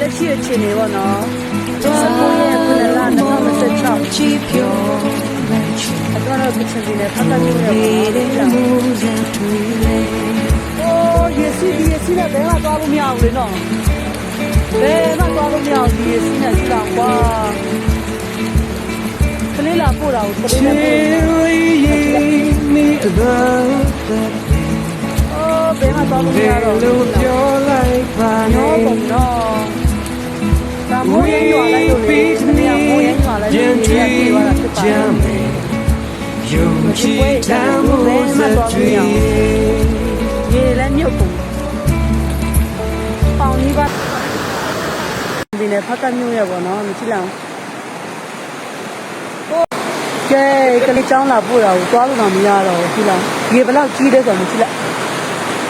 လက်ရှိအခြေအနေပေါ့နော်19ရက်ခုနလ2016တော့ကချင်ပြည်နယ်ဖတ်တာမျိုးရပေါ့နော်ရေစီနဲ့ဘယ်မှသွားလို့မရဘူးလေနော်ဘယ်မှသွားလို့မရဘူးရေစီနဲ့စီလာကွာကလေးလာပို့တာကိုကလေးနဲ့ပို့ဘယ်မှသွားလို့မရတော့ဘူးပြောလိုက်ပါနဲ့တော့ပုံတော့ဒါမိုးရရွာလိုက်လို့လေဒီကမိုးရရွာလိုက်လို့ဒီကပြေးသွားတာဖြစ်ပါတယ်ယုံကြည်တမ်းမှုစတဲ့ရေလည်းမြုပ်ပုံပေါင်ကြီးပါဒီနေ့ဖတ်တာမျိုးရပေါ့နော်မရှိလားကဲကလေးချောင်းလာပို့တာကိုသွားလို့တော့မရတော့ဘူးရှိလားရေဘယ်လောက်ကြီးလဲဆိုတော့မရှိလား